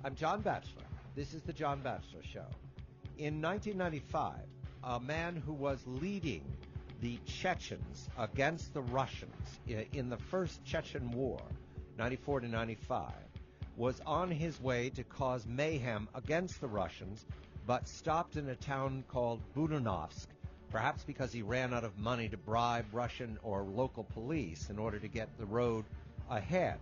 I'm John Batchelor. This is the John Batchelor Show. In 1995, a man who was leading the Chechens against the Russians in the First Chechen War, 94 to 95, was on his way to cause mayhem against the Russians, but stopped in a town called Budanovsk, perhaps because he ran out of money to bribe Russian or local police in order to get the road ahead.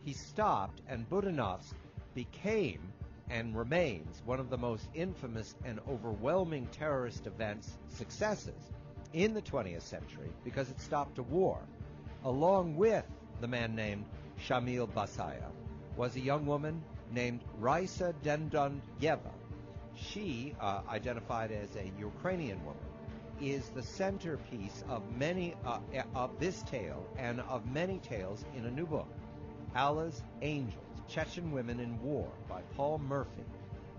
He stopped, and Budanovsk became and remains one of the most infamous and overwhelming terrorist successes in the 20th century because it stopped a war. Along with the man named Shamil Basayev was a young woman named Raisa Dendonyeva. She, identified as a Ukrainian woman, is the centerpiece of many of this tale and of many tales in a new book, Allah's Angels, Chechen Women in War by Paul Murphy.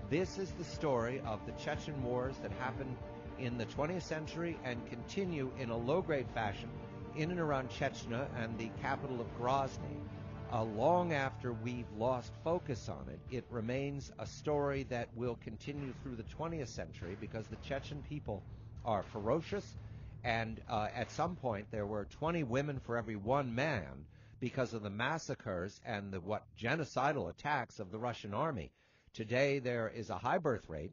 This is the story of the Chechen wars that happened in the 20th century and continue in a low-grade fashion in and around Chechnya and the capital of Grozny. Long after we've lost focus on it, it remains a story that will continue through the 20th century because the Chechen people are ferocious, and at some point there were 20 women for every one man because of the massacres and the genocidal attacks of the Russian army. Today there is a high birth rate,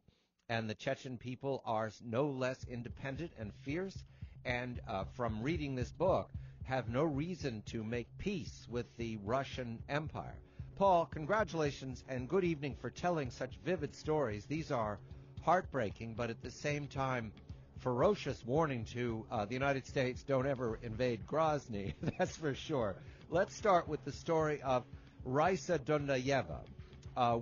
and the Chechen people are no less independent and fierce, and from reading this book, have no reason to make peace with the Russian Empire. Paul, congratulations and good evening for telling such vivid stories. These are heartbreaking, but at the same time, ferocious warning to the United States, don't ever invade Grozny, that's for sure. Let's start with the story of Raisa Dendonyeva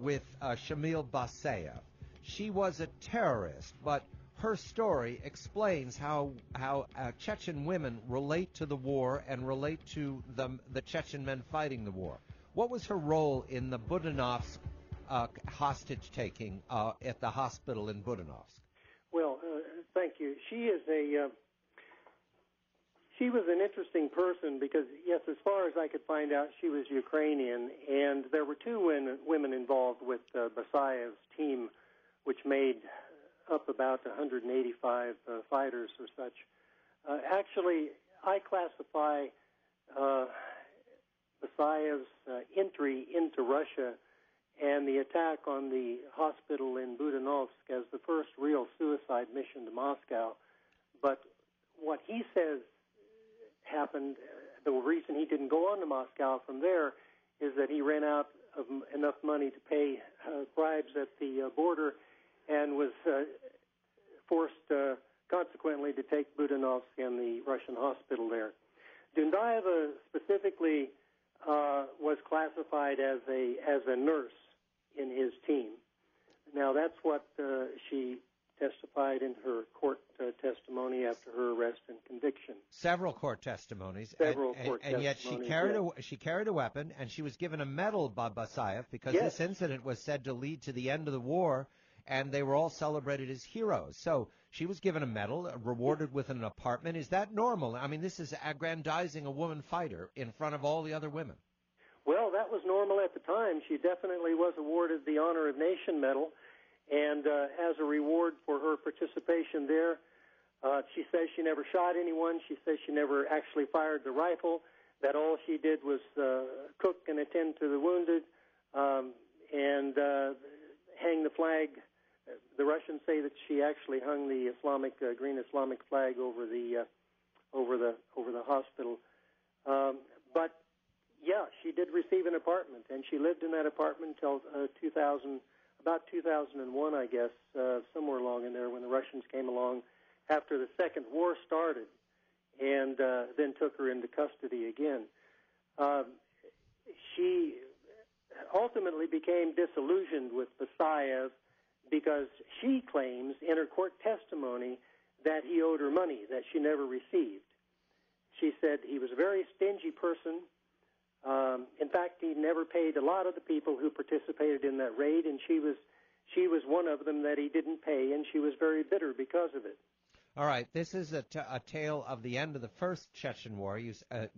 with Shamil Basayev. She was a terrorist, but her story explains how Chechen women relate to the war and relate to the Chechen men fighting the war. What was her role in the Budanovsk hostage-taking at the hospital in Budanovsk? Well, thank you. She was an interesting person because, yes, as far as I could find out, she was Ukrainian, and there were two women involved with Basayev's team, which made up about 185 fighters or such. Actually, I classify Basayev's entry into Russia and the attack on the hospital in Budanovsk as the first real suicide mission to Moscow. But what he says happened, the reason he didn't go on to Moscow from there is that he ran out of enough money to pay bribes at the border and was forced consequently to take Budanovsk and the Russian hospital there. Dendonyeva specifically was classified as a nurse in his team. Now, that's what she testified in her court testimony after her arrest and conviction. Several court testimonies. And yet she carried a weapon, and she was given a medal by Basayev because this incident was said to lead to the end of the war, and they were all celebrated as heroes. So she was given a medal, rewarded with an apartment. Is that normal? I mean, this is aggrandizing a woman fighter in front of all the other women. Well, that was normal at the time. She definitely was awarded the Honor of Nation Medal, and as a reward for her participation there, she says she never shot anyone. She says she never actually fired the rifle, that all she did was cook and attend to the wounded and hang the flag. The Russians say that she actually hung the green Islamic flag over the hospital. But yeah, she did receive an apartment, and she lived in that apartment until 2001, I guess, somewhere along in there when the Russians came along after the Second War started, and then took her into custody again. She ultimately became disillusioned with Basayev because she claims in her court testimony that he owed her money that she never received. She said he was a very stingy person. In fact, he never paid a lot of the people who participated in that raid, and she was one of them that he didn't pay, and she was very bitter because of it. All right, this is a tale of the end of the First Chechen War.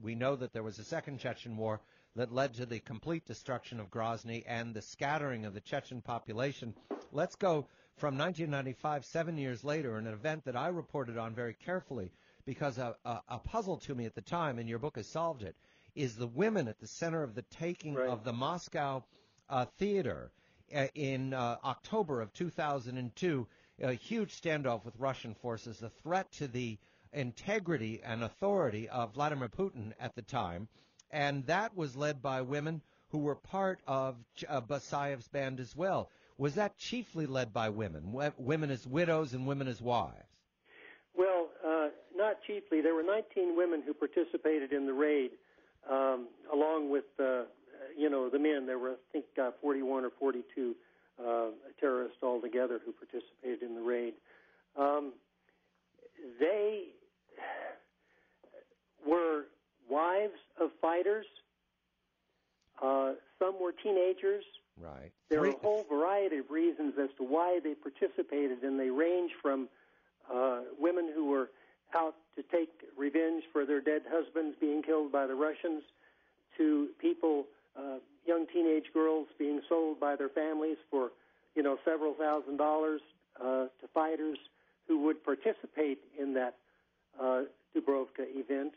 We know that there was a Second Chechen War. that led to the complete destruction of Grozny and the scattering of the Chechen population. Let's go from 1995, 7 years later, an event that I reported on very carefully because a puzzle to me at the time, and your book has solved it, is the women at the center of the taking of the Moscow theater in October of 2002, a huge standoff with Russian forces, a threat to the integrity and authority of Vladimir Putin at the time, and that was led by women who were part of Basayev's band as well. Was that chiefly led by women, women as widows and women as wives? Well, not chiefly. There were 19 women who participated in the raid, along with the men. There were, I think, 41 or 42 terrorists altogether who participated in the raid. They were wives of fighters. Some were teenagers. Right. There are a whole variety of reasons as to why they participated, and they range from women who were out to take revenge for their dead husbands being killed by the Russians, to people, young teenage girls being sold by their families for, several $1,000s, to fighters who would participate in that Dubrovka event,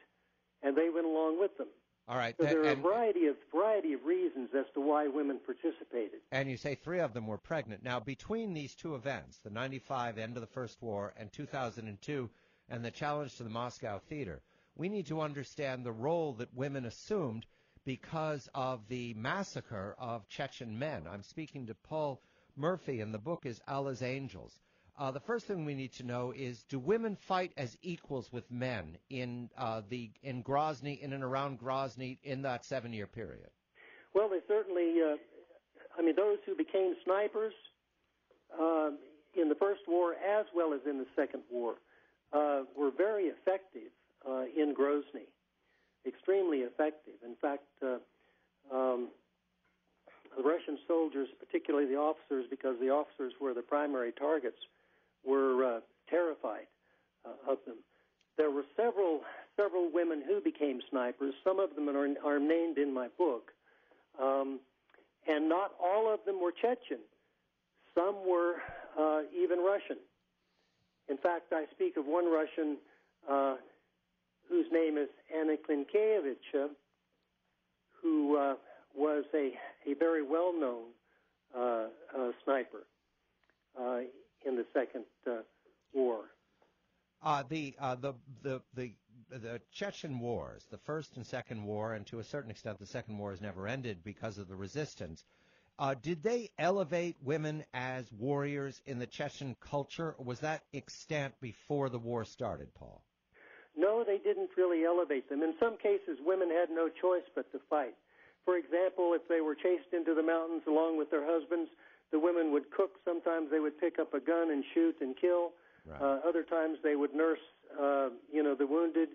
and they went along with them. All right. So there are a variety of reasons as to why women participated. And you say 3 of them were pregnant. Now, between these two events, the 95 end of the First War and 2002 and the challenge to the Moscow theater, we need to understand the role that women assumed because of the massacre of Chechen men. I'm speaking to Paul Murphy, and the book is Allah's Angels. The first thing we need to know is, do women fight as equals with men in Grozny, in and around Grozny, in that 7-year period? Well, they certainly, those who became snipers in the First War as well as in the Second War were very effective in Grozny, extremely effective. In fact, the Russian soldiers, particularly the officers, because the officers were the primary targets, were terrified of them. There were several women who became snipers. Some of them are named in my book, and not all of them were Chechen. Some were even Russian. In fact, I speak of one Russian whose name is Anna Klinkievich, who was a very well-known sniper in the Second War. The Chechen wars, the First and Second War, and to a certain extent the Second War has never ended because of the resistance. Did they elevate women as warriors in the Chechen culture, or was that extant before the war started, Paul? No, they didn't really elevate them. In some cases, women had no choice but to fight. For example, if they were chased into the mountains along with their husbands, the women would cook. Sometimes they would pick up a gun and shoot and kill. Right. Other times they would nurse, the wounded.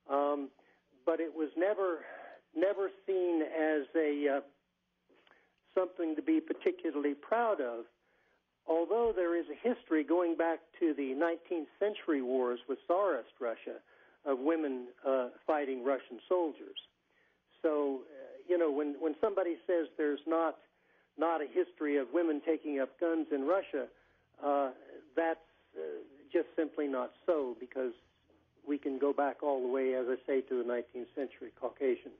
But it was never seen as something to be particularly proud of. Although there is a history going back to the 19th century wars with Tsarist Russia of women fighting Russian soldiers. So, when somebody says there's not a history of women taking up guns in Russia, that's just simply not so, because we can go back all the way, as I say, to the 19th century Caucasian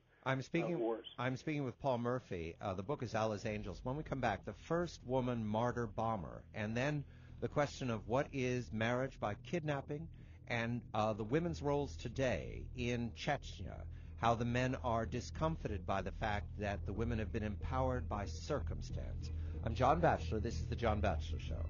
wars. I'm speaking with Paul Murphy. The book is Allah's Angels. When we come back, the first woman martyr bomber, and then the question of what is marriage by kidnapping, and the women's roles today in Chechnya, how the men are discomfited by the fact that the women have been empowered by circumstance. I'm John Batchelor. This is The John Batchelor Show.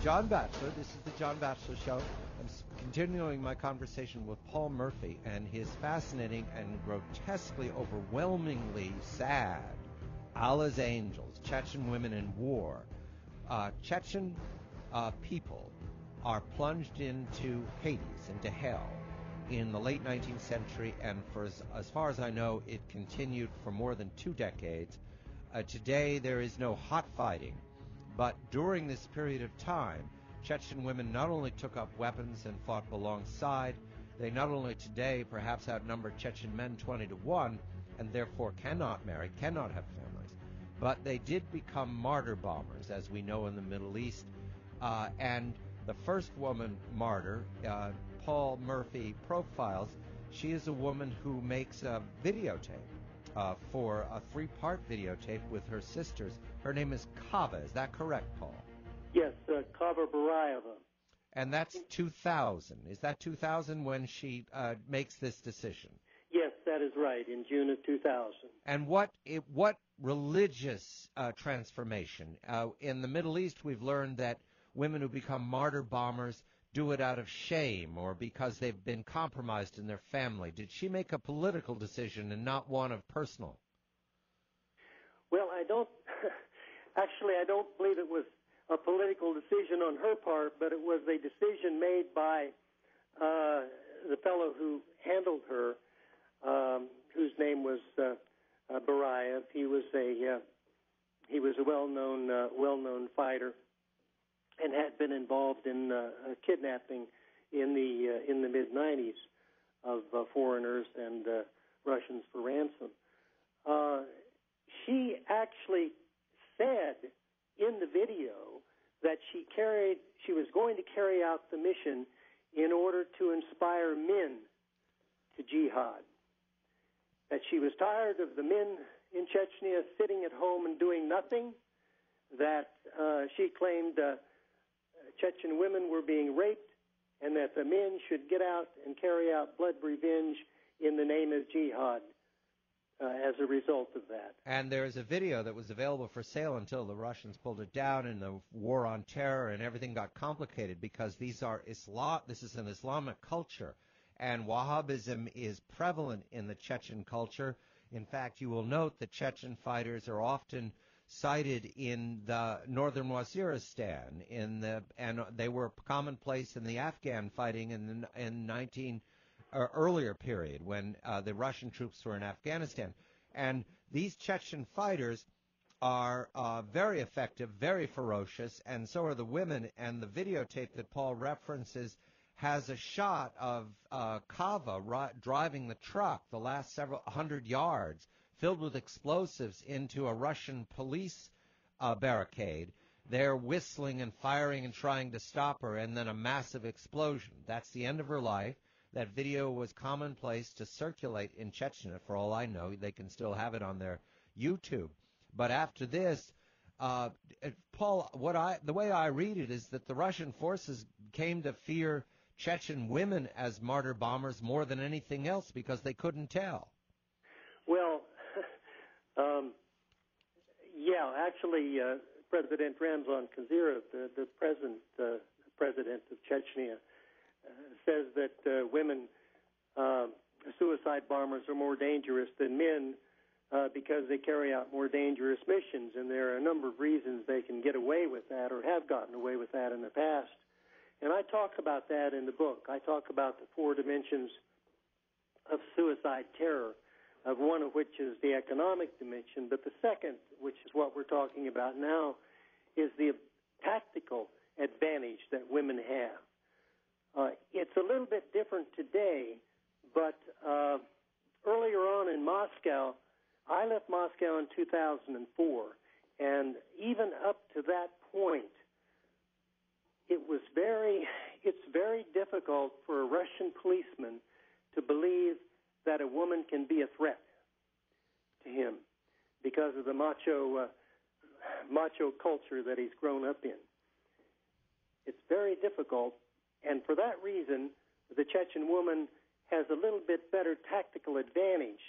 John Batchelor. This is the John Batchelor Show. I'm continuing my conversation with Paul Murphy and his fascinating and grotesquely, overwhelmingly sad Allah's Angels, Chechen Women in War. Chechen people are plunged into Hades, into hell, in the late 19th century, and for as far as I know, it continued for more than 2 decades. Today, there is no hot fighting, but during this period of time, Chechen women not only took up weapons and fought alongside, they not only today perhaps outnumber Chechen men 20 to 1, and therefore cannot marry, cannot have families, but they did become martyr bombers, as we know in the Middle East. And the first woman martyr, Paul Murphy profiles, she is a woman who makes a videotape for a 3-part videotape with her sisters. Her name is Kava. Is that correct, Paul? Yes, Kava Barayeva. And that's 2000. Is that 2000 when she makes this decision? Yes, that is right, in June of 2000. And what religious transformation? In the Middle East, we've learned that women who become martyr bombers do it out of shame or because they've been compromised in their family. Did she make a political decision and not one of personal? Well, I don't believe it was a political decision on her part, but it was a decision made by the fellow who handled her, whose name was Barayev. He was a well-known fighter, and had been involved in kidnapping in the mid-'90s of foreigners and Russians for ransom. She actually said in the video that she was going to carry out the mission in order to inspire men to jihad. That she was tired of the men in Chechnya sitting at home and doing nothing. That she claimed Chechen women were being raped, and that the men should get out and carry out blood revenge in the name of jihad as a result of that. And there is a video that was available for sale until the Russians pulled it down and the war on terror and everything got complicated, because this is an Islamic culture, and Wahhabism is prevalent in the Chechen culture. In fact, you will note that Chechen fighters are often cited in the northern Waziristan, and they were commonplace in the Afghan fighting in earlier period when the Russian troops were in Afghanistan. And these Chechen fighters are very effective, very ferocious, and so are the women. And the videotape that Paul references has a shot of Kava driving the truck the last several hundred yards, filled with explosives, into a Russian police barricade. They're whistling and firing and trying to stop her, and then a massive explosion. That's the end of her life. That video was commonplace to circulate in Chechnya. For all I know, they can still have it on their YouTube. But after this, Paul, the way I read it is that the Russian forces came to fear Chechen women as martyr bombers more than anything else because they couldn't tell. Well, actually, President Ramzan Kadyrov, the present president of Chechnya, says that women suicide bombers are more dangerous than men because they carry out more dangerous missions, and there are a number of reasons they can get away with that or have gotten away with that in the past. And I talk about that in the book. I talk about the 4 dimensions of suicide terror, of one of which is the economic dimension, but the second, which is what we're talking about now, is the tactical advantage that women have. It's a little bit different today, but earlier on in Moscow, I left Moscow in 2004, and even up to that point, it's very difficult for a Russian policeman to believe that a woman can be a threat to him because of the macho culture that he's grown up in. It's very difficult, and for that reason, the Chechen woman has a little bit better tactical advantage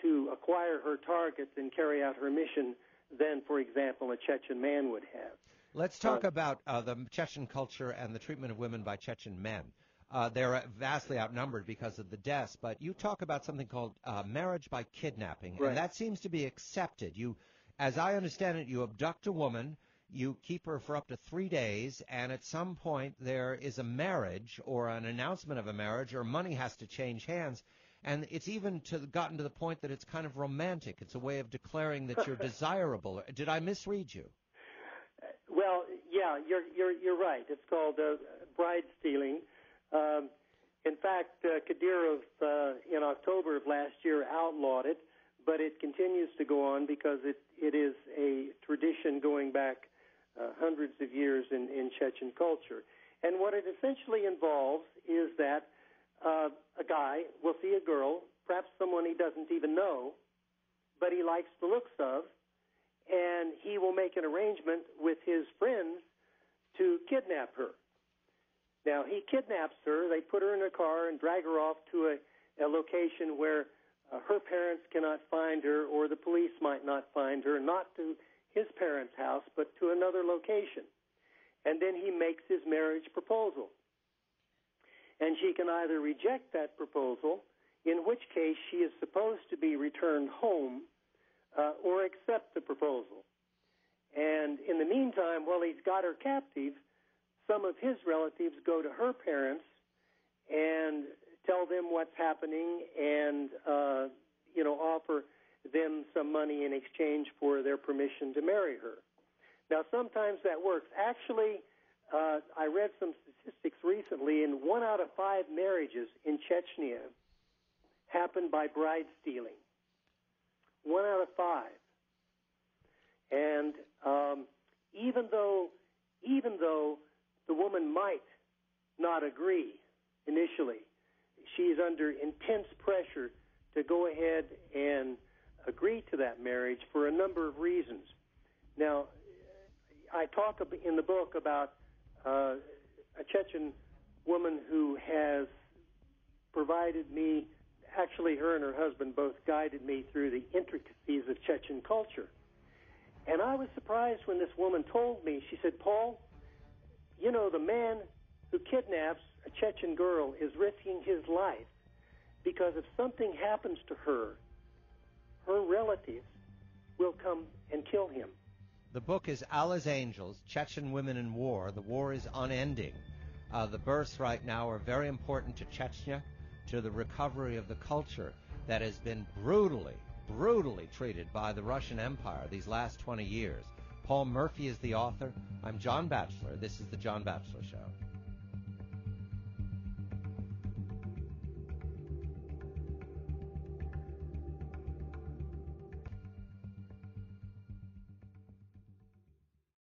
to acquire her targets and carry out her mission than, for example, a Chechen man would have. Let's talk about the Chechen culture and the treatment of women by Chechen men. They're vastly outnumbered because of the deaths, but you talk about something called marriage by kidnapping, Right. and that seems to be accepted. You, as I understand it, you abduct a woman, you keep her for up to 3 days, and at some point there is a marriage or an announcement of a marriage, or money has to change hands. And it's even gotten to the point that it's kind of romantic. It's a way of declaring that you're desirable. Did I misread you? Well, yeah, you're right. It's called bride stealing. In fact, Kadyrov in October of last year outlawed it, but it continues to go on because it is a tradition going back hundreds of years in Chechen culture. And what it essentially involves is that a guy will see a girl, perhaps someone he doesn't even know, but he likes the looks of, and he will make an arrangement with his friends to kidnap her. Now, he kidnaps her. They put her in a car and drag her off to a location where her parents cannot find her, or the police might not find her, not to his parents' house, but to another location. And then he makes his marriage proposal. And she can either reject that proposal, in which case she is supposed to be returned home, or accept the proposal. And in the meantime, while he's got her captive, some of his relatives go to her parents and tell them what's happening and, offer them some money in exchange for their permission to marry her. Now, sometimes that works. Actually, I read some statistics recently, and 1 out of 5 marriages in Chechnya happened by bride stealing. 1 out of 5. And even though the woman might not agree initially, she's under intense pressure to go ahead and agree to that marriage for a number of reasons. Now, I talk in the book about a Chechen woman who has provided me, actually her and her husband both guided me through the intricacies of Chechen culture. And I was surprised when this woman told me, she said, Paul, the man who kidnaps a Chechen girl is risking his life because if something happens to her, her relatives will come and kill him. The book is Allah's Angels, Chechen Women in War. The war is unending. The births right now are very important to Chechnya, to the recovery of the culture that has been brutally treated by the Russian Empire these last 20 years. Paul Murphy is the author. I'm John Batchelor. This is The John Batchelor Show.